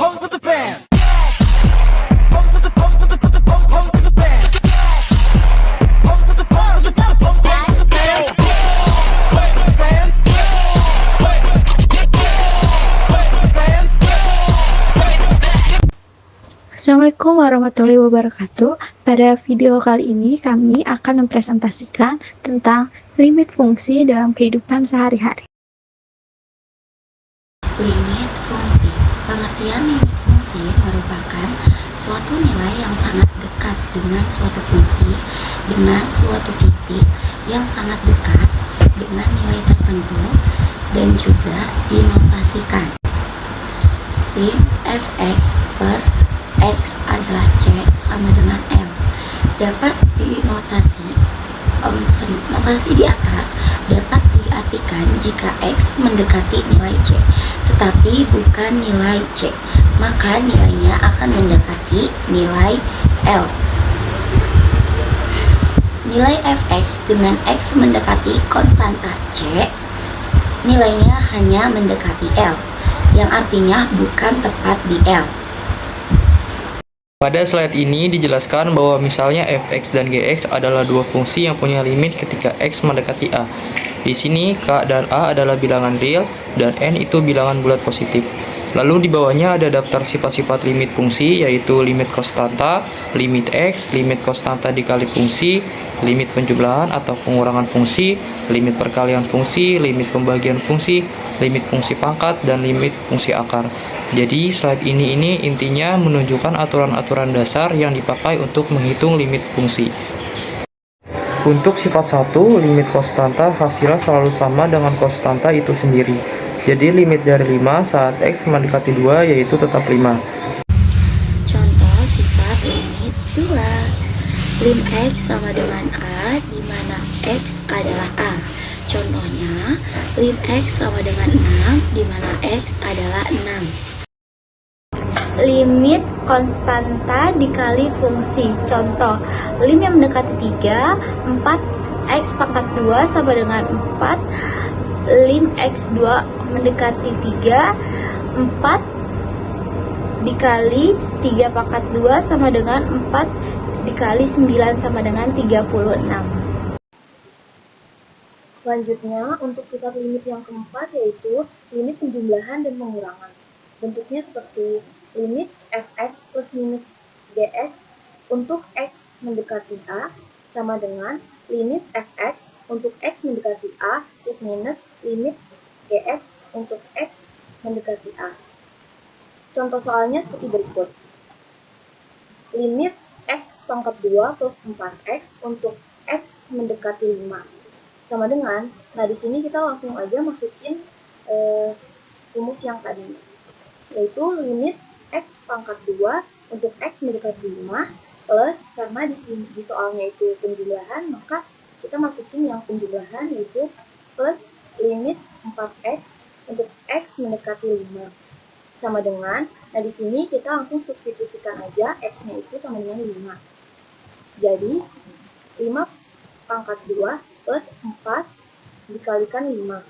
Pose with the fans. Pose with the pose with the pose with the pose pose with the fans. Pose with the pose with the pose pose pose with the fans. Pose with the fans. Fans. Assalamualaikum warahmatullahi wabarakatuh. Pada video kali ini kami akan mempresentasikan tentang limit fungsi dalam kehidupan sehari-hari. Limit fungsi. Pengertian limit fungsi merupakan suatu nilai yang sangat dekat dengan suatu fungsi dengan suatu titik yang sangat dekat dengan nilai tertentu dan juga dinotasikan. Lim fx per x adalah C sama dengan L. Dapat dinotasi notasi di atas dapat diartikan jika X mendekati nilai C tetapi bukan nilai C, maka nilainya akan mendekati nilai L. Nilai fx dengan X mendekati konstanta C, nilainya hanya mendekati L, yang artinya bukan tepat di L. Pada slide ini dijelaskan bahwa misalnya fx dan gx adalah dua fungsi yang punya limit ketika x mendekati a. Di sini k dan a adalah bilangan real dan n itu bilangan bulat positif. Lalu di bawahnya ada daftar sifat-sifat limit fungsi, yaitu limit konstanta, limit x, limit konstanta dikali fungsi, limit penjumlahan atau pengurangan fungsi, limit perkalian fungsi, limit pembagian fungsi, limit fungsi pangkat, dan limit fungsi akar. Jadi slide ini intinya menunjukkan aturan-aturan dasar yang dipakai untuk menghitung limit fungsi. Untuk sifat 1, limit konstanta hasilnya selalu sama dengan konstanta itu sendiri. Jadi limit dari 5 saat x mendekati 2 yaitu tetap 5. Contoh sifat limit 2. Lim x sama dengan a di mana x adalah a. Contohnya, lim x sama dengan 6 di mana x adalah 6. Limit konstanta dikali fungsi. Contoh, lim yang mendekati 3, 4 x pangkat 2 sama dengan 4. Lim x2 mendekati 3, 4 dikali 3 pangkat 2 sama dengan 4 dikali 9 sama dengan 36. Selanjutnya, untuk sifat limit yang keempat yaitu limit penjumlahan dan pengurangan. Bentuknya seperti limit fx plus minus gx untuk x mendekati a sama dengan limit fx untuk x mendekati a plus minus limit gx untuk x mendekati a. Contoh soalnya seperti berikut. Limit x pangkat 2 plus 4x untuk x mendekati 5 sama dengan, nah di sini kita langsung aja masukin rumus yang tadi, yaitu limit x pangkat 2 untuk x mendekati 5 plus, karena di soalnya itu penjumlahan, maka kita masukin yang penjumlahan yaitu plus limit 4x untuk x mendekati 5 sama dengan, nah di sini kita langsung substitusikan aja x-nya itu sama dengan 5. Jadi 5 pangkat 2 plus 4 dikalikan 5.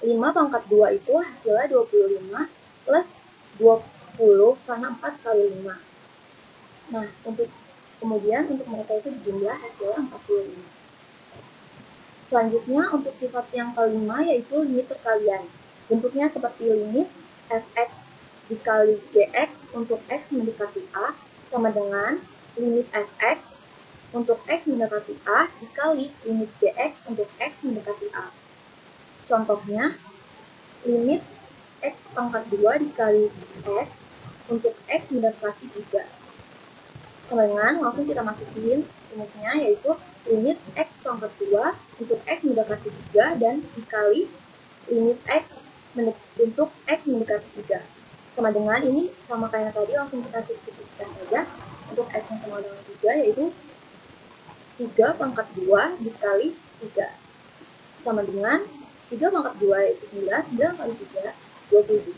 5 pangkat 2 itu hasilnya 25 plus 20 karena 4 kali 5. Nah, kemudian untuk mereka itu dijumlah hasilnya 45. Selanjutnya untuk sifat yang kelima yaitu limit perkalian. Bentuknya seperti limit fx dikali gx untuk x mendekati a sama dengan limit fx untuk x mendekati a dikali limit gx untuk x mendekati a. Contohnya, limit x pangkat 2 dikali x untuk x mendekati 3. Sama dengan, langsung kita masukin rumusnya yaitu limit x pangkat 2 untuk x mendekati 3 dan dikali limit x untuk x mendekati 3. Sama dengan, ini sama kayak tadi, langsung kita substitusikan saja untuk x yang sama dengan 3 yaitu 3 pangkat 2 dikali 3 sama dengan 3 pangkat 2 yaitu 9, 9 kali 3, 27.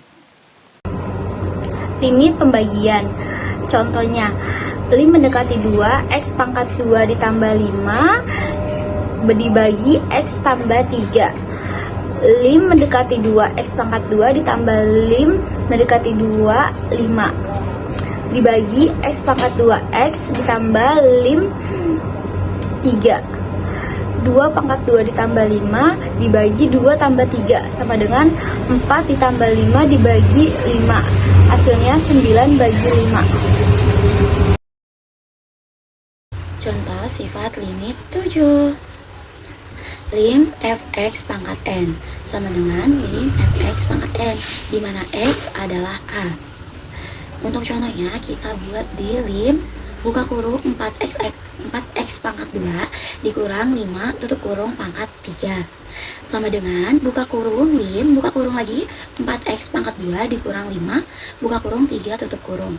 Limit pembagian. Contohnya, lim mendekati 2, x pangkat 2 ditambah 5 dibagi x tambah 3. Lim mendekati 2, X pangkat 2 ditambah lim mendekati 2, 5. Dibagi X pangkat 2X ditambah lim 3. 2 pangkat 2 ditambah 5 dibagi 2 tambah 3 sama dengan 4 ditambah 5 dibagi 5. Hasilnya 9 bagi 5. Contoh sifat limit 7. Lim fx pangkat n sama dengan lim fx pangkat n, di mana x adalah a. Untuk contohnya kita buat di lim buka kurung 4x pangkat 2 dikurang 5 tutup kurung pangkat 3 sama dengan buka kurung lim buka kurung lagi 4x pangkat 2 dikurang 5 buka kurung 3 tutup kurung.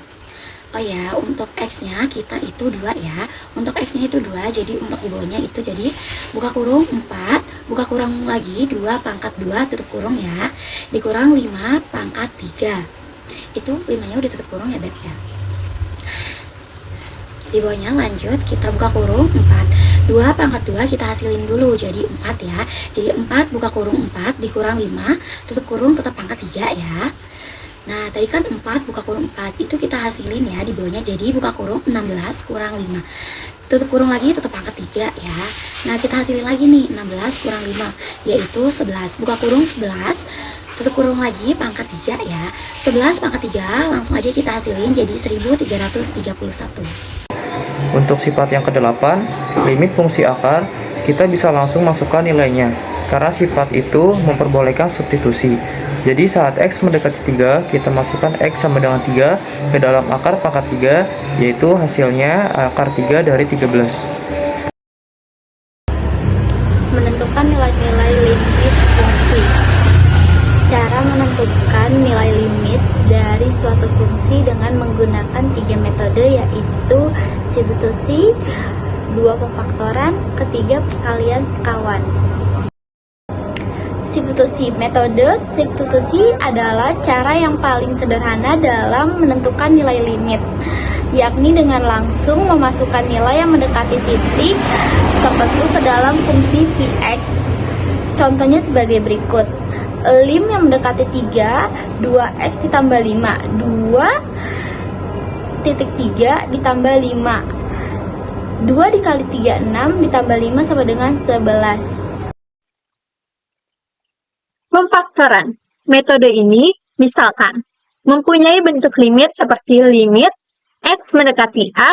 Oh ya, untuk x-nya kita itu 2 ya. Untuk x-nya itu 2, jadi untuk di bawahnya itu jadi buka kurung 4, buka kurung lagi 2 pangkat 2 tutup kurung ya, dikurang 5 pangkat 3. Itu 5-nya udah tutup kurung ya, Beb ya. Di bawahnya lanjut kita buka kurung 4. 2 pangkat 2 kita hasilin dulu jadi 4 ya. Jadi 4 buka kurung 4 dikurang 5 tutup kurung tetap pangkat 3 ya. Nah, tadi kan 4 buka kurung 4 itu kita hasilin ya, di bawahnya jadi buka kurung 16 kurang 5. Tutup kurung lagi tetap pangkat 3 ya. Nah, kita hasilin lagi nih 16 kurang 5 yaitu 11. Buka kurung 11 tutup kurung lagi pangkat 3 ya. 11 pangkat 3 langsung aja kita hasilin jadi 1331. Untuk sifat yang ke-8, limit fungsi akar, kita bisa langsung masukkan nilainya karena sifat itu memperbolehkan substitusi. Jadi saat X mendekati 3, kita masukkan X sama dengan 3 ke dalam akar pangkat 3, yaitu hasilnya akar 3 dari 13. Menentukan nilai-nilai limit fungsi. Cara menentukan nilai limit dari suatu fungsi dengan menggunakan 3 metode, yaitu substitusi, 2 pemfaktoran, ketiga perkalian sekawan. Substitusi. Metode substitusi adalah cara yang paling sederhana dalam menentukan nilai limit, yakni dengan langsung memasukkan nilai yang mendekati titik tertentu ke dalam fungsi Vx. Contohnya sebagai berikut. Lim yang mendekati 3, 2x ditambah 5, 2,3 ditambah 5, 2 dikali 3, 6 ditambah 5 sama dengan 11. Pemfaktoran. Metode ini, misalkan, mempunyai bentuk limit seperti limit x mendekati a,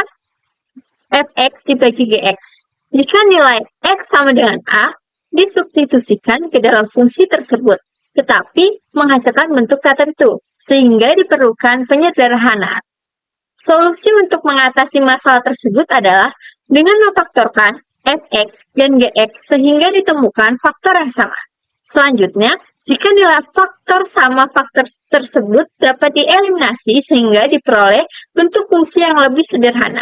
fx dibagi gx. Jika nilai x sama dengan a, disubstitusikan ke dalam fungsi tersebut, tetapi menghasilkan bentuk tertentu, sehingga diperlukan penyederhanaan. Solusi untuk mengatasi masalah tersebut adalah dengan memfaktorkan fx dan gx sehingga ditemukan faktor yang sama. Selanjutnya, jika nilai faktor sama faktor tersebut dapat dieliminasi sehingga diperoleh bentuk fungsi yang lebih sederhana.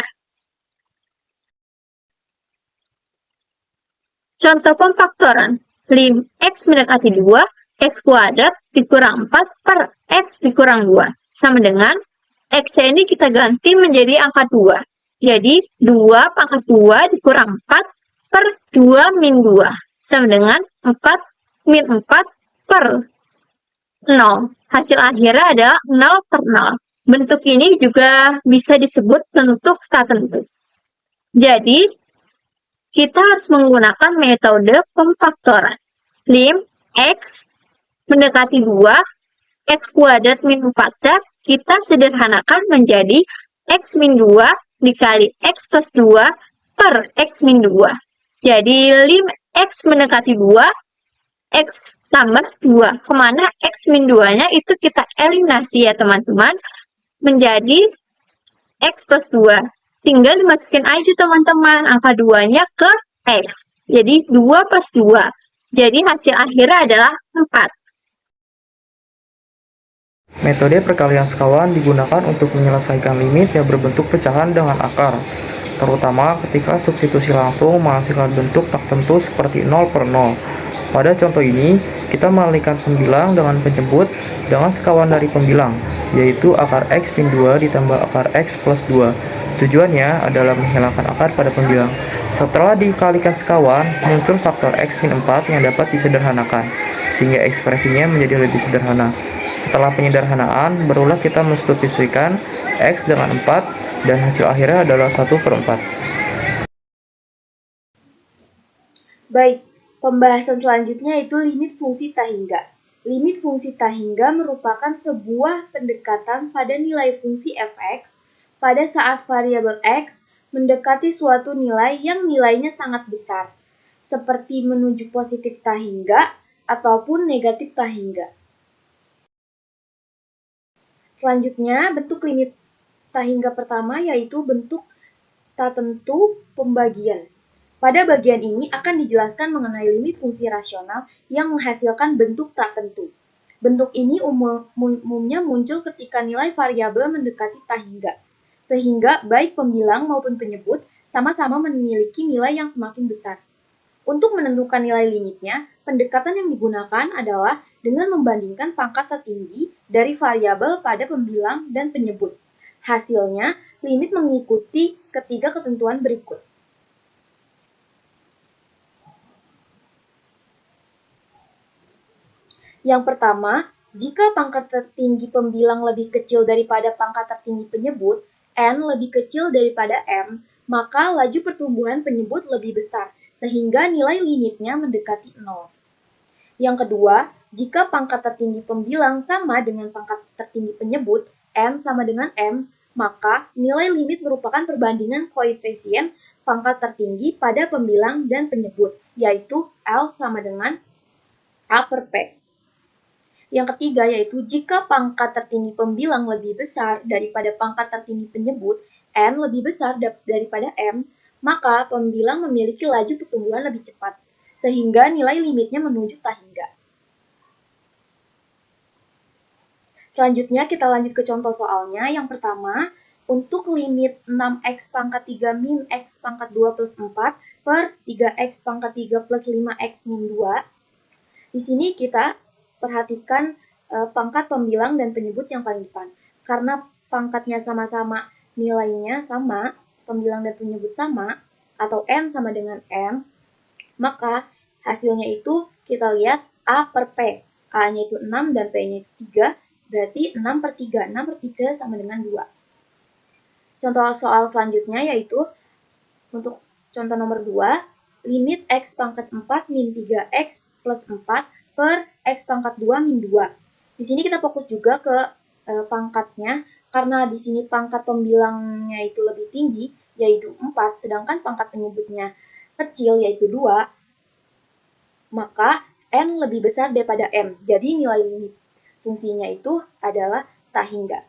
Contoh pemfaktoran, lim x mendekati 2, x kuadrat dikurang 4 per x dikurang 2, sama dengan x ini kita ganti menjadi angka 2. Jadi, 2 pangkat 2 dikurang 4 per 2 min 2, sama dengan 4 min 4 per 0. Hasil akhirnya adalah 0 per 0. Bentuk ini juga bisa disebut bentuk tak tentu. Jadi, kita harus menggunakan metode pemfaktoran. Lim x mendekati 2, x kuadrat min 4, kita sederhanakan menjadi x min 2 dikali x plus 2 per x min 2. Jadi, lim x mendekati 2, x tambah 2, kemana x min 2-nya itu kita eliminasi ya teman-teman, menjadi x plus 2. Tinggal dimasukin aja teman-teman angka 2-nya ke x. Jadi 2 plus 2. Jadi hasil akhirnya adalah 4. Metode perkalian sekawan digunakan untuk menyelesaikan limit yang berbentuk pecahan dengan akar, terutama ketika substitusi langsung menghasilkan bentuk tak tentu seperti 0 per 0. Pada contoh ini, kita mengalihkan pembilang dengan penjemput dengan sekawan dari pembilang, yaitu akar x min 2 ditambah akar x plus 2. Tujuannya adalah menghilangkan akar pada pembilang. Setelah dikalikan sekawan, muncul faktor x min 4 yang dapat disederhanakan. sehingga ekspresinya menjadi lebih sederhana. Setelah penyederhanaan, barulah kita mensubstitusikan X dengan 4 dan hasil akhirnya adalah 1/4. Baik, pembahasan selanjutnya yaitu limit fungsi tak hingga. Limit fungsi tak hingga merupakan sebuah pendekatan pada nilai fungsi f(x) pada saat variabel x mendekati suatu nilai yang nilainya sangat besar, seperti menuju positif tak hingga ataupun negatif tak hingga. Selanjutnya, bentuk limit tak hingga pertama yaitu bentuk tak tentu pembagian. Pada bagian ini akan dijelaskan mengenai limit fungsi rasional yang menghasilkan bentuk tak tentu. Bentuk ini umumnya muncul ketika nilai variabel mendekati tak hingga, sehingga baik pembilang maupun penyebut sama-sama memiliki nilai yang semakin besar. Untuk menentukan nilai limitnya, pendekatan yang digunakan adalah dengan membandingkan pangkat tertinggi dari variabel pada pembilang dan penyebut. Hasilnya, limit mengikuti ketiga ketentuan berikut. Yang pertama, jika pangkat tertinggi pembilang lebih kecil daripada pangkat tertinggi penyebut, n lebih kecil daripada m, maka laju pertumbuhan penyebut lebih besar, sehingga nilai limitnya mendekati 0. Yang kedua, jika pangkat tertinggi pembilang sama dengan pangkat tertinggi penyebut, n sama dengan m, maka nilai limit merupakan perbandingan koefisien pangkat tertinggi pada pembilang dan penyebut, yaitu L sama dengan A per P. Yang ketiga yaitu jika pangkat tertinggi pembilang lebih besar daripada pangkat tertinggi penyebut, n lebih besar daripada m, maka pembilang memiliki laju pertumbuhan lebih cepat, sehingga nilai limitnya menuju tak hingga. Selanjutnya kita lanjut ke contoh soalnya. Yang pertama, untuk limit 6x pangkat 3 min x pangkat 2 plus 4 per 3x pangkat 3 plus 5x min 2. Di sini kita perhatikan pangkat pembilang dan penyebut yang paling depan. Karena pangkatnya sama-sama, nilainya sama, pembilang dan penyebut sama, atau n sama dengan m, maka hasilnya itu kita lihat A per P. A-nya itu 6 dan P-nya itu 3, berarti 6 per 3. 6 per 3 sama dengan 2. Contoh soal selanjutnya yaitu untuk contoh nomor 2, limit x pangkat 4 min 3x plus 4 per x pangkat 2 min 2. Di sini kita fokus juga ke pangkatnya, karena di sini pangkat pembilangnya itu lebih tinggi, yaitu 4, sedangkan pangkat penyebutnya kecil, yaitu 2, maka n lebih besar daripada m. Jadi nilai limit fungsinya itu adalah tak hingga.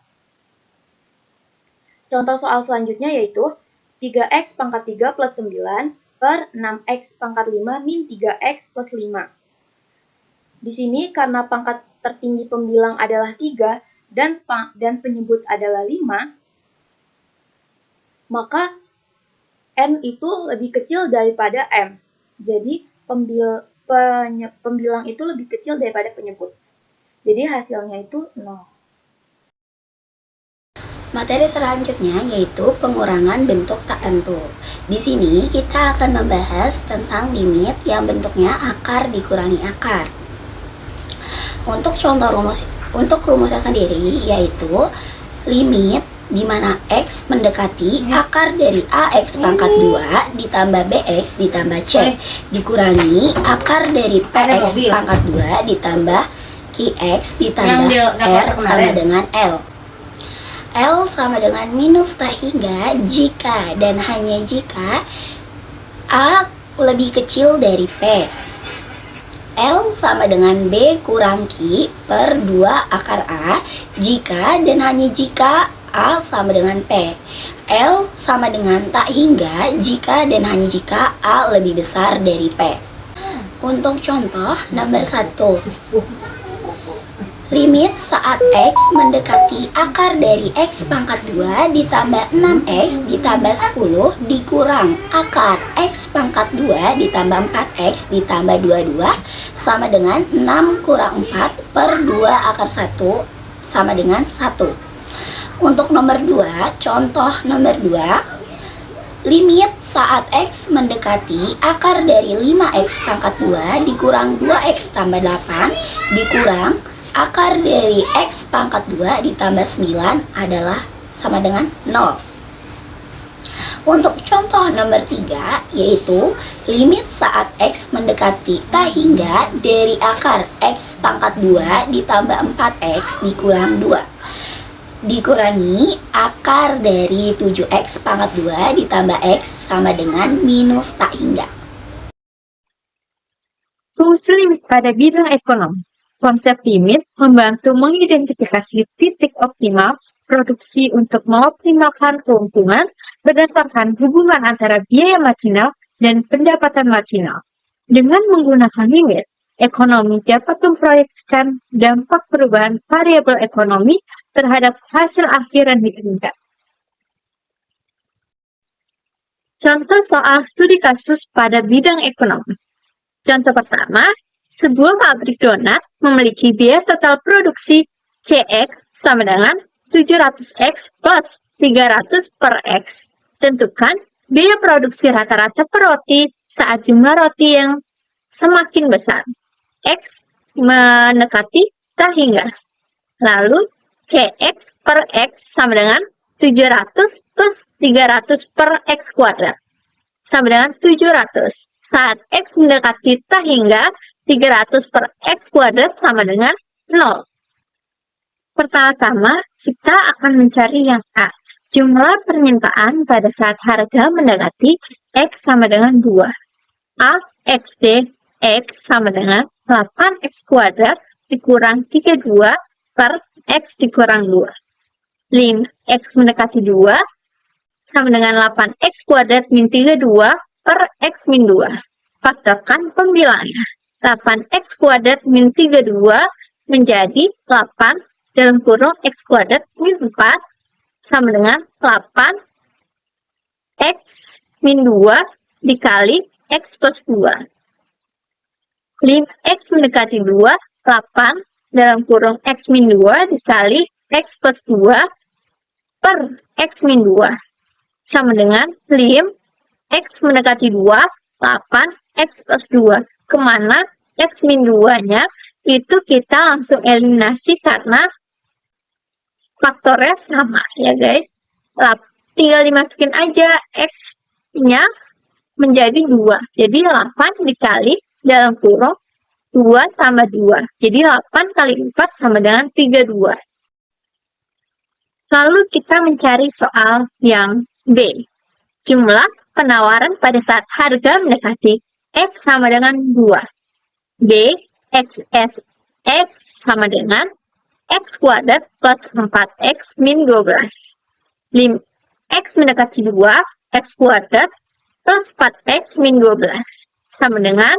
Contoh soal selanjutnya yaitu 3x pangkat 3 plus 9 per 6x pangkat 5 min 3x plus 5. Di sini karena pangkat tertinggi pembilang adalah 3 dan penyebut adalah 5, maka n itu lebih kecil daripada m. Jadi pembilang itu lebih kecil daripada penyebut. Jadi hasilnya itu 0. Materi selanjutnya yaitu pengurangan bentuk tak tentu. Di sini kita akan membahas tentang limit yang bentuknya akar dikurangi akar. Untuk rumusnya sendiri yaitu limit di mana x mendekati akar dari ax pangkat 2 ditambah bx ditambah c dikurangi akar dari px pangkat 2 ditambah qx ditambah r sama dengan l. L sama dengan minus tak hingga jika dan hanya jika a lebih kecil dari p. L sama dengan B kurang Q per 2 akar A jika dan hanya jika A sama dengan P. L sama dengan tak hingga jika dan hanya jika A lebih besar dari P. Untuk contoh nomor 1. Limit saat X mendekati akar dari X pangkat 2 ditambah 6X ditambah 10 dikurang akar X pangkat 2 ditambah 4X ditambah 22 sama dengan 6 kurang 4 per 2 akar 1 sama dengan 1. Untuk nomor 2, contoh nomor 2, Limit saat X mendekati akar dari 5X pangkat 2 dikurang 2X tambah 8 dikurang akar dari X pangkat 2 ditambah 9 adalah sama dengan 0. Untuk contoh nomor 3, yaitu limit saat X mendekati tak hingga dari akar X pangkat 2 ditambah 4X dikurang 2 dikurangi akar dari 7X pangkat 2 ditambah X sama dengan minus tak hingga. Fungsi limit pada bidang ekonomi. Konsep limit membantu mengidentifikasi titik optimal produksi untuk mengoptimalkan keuntungan berdasarkan hubungan antara biaya marginal dan pendapatan marginal. Dengan menggunakan limit, ekonomi dapat memproyeksikan dampak perubahan variabel ekonomi terhadap hasil akhir yang diinginkan. Contoh soal studi kasus pada bidang ekonomi. Contoh pertama, sebuah pabrik donat memiliki biaya total produksi CX sama dengan 700X plus 300 per X. Tentukan biaya produksi rata-rata per roti saat jumlah roti yang semakin besar. X mendekati tak hingga. Lalu CX per X sama dengan 700 plus 300 per X kuadrat sama dengan 700. Saat X mendekati tak hingga, 300 per X kuadrat sama dengan 0. Pertama-tama, kita akan mencari yang A. Jumlah permintaan pada saat harga mendekati X sama dengan 2. A, XD, X sama dengan 8X kuadrat dikurang 32 per X dikurang 2. Lim X mendekati 2 sama dengan 8X kuadrat min 32 per X min 2. Faktorkan pembilangnya. 8X kuadrat min 32 menjadi 8 dalam kurung X kuadrat min 4 sama dengan 8X min 2 dikali X plus 2. Lim X mendekati 2, 8 dalam kurung X min 2 dikali X plus 2 per X min 2 sama dengan lim X mendekati 2, 8 X plus 2. Kemana X min 2-nya itu kita langsung eliminasi karena faktornya sama ya guys. Tinggal dimasukin aja X-nya menjadi 2. Jadi 8 dikali dalam kurung 2 tambah 2. Jadi 8 kali 4 sama dengan 32. Lalu kita mencari soal yang B. Jumlah penawaran pada saat harga mendekati X sama dengan 2. B, XS, X sama dengan X kuadrat plus 4X min 12. Lim X mendekati 2, X kuadrat plus 4X min 12. Sama dengan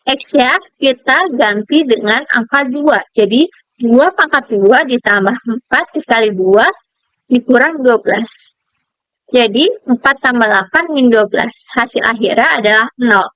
X-nya kita ganti dengan angka 2. Jadi 2 pangkat 2 ditambah 4 dikali 2 dikurang 12. Jadi 4 tambah 8 min 12. Hasil akhirnya adalah 0.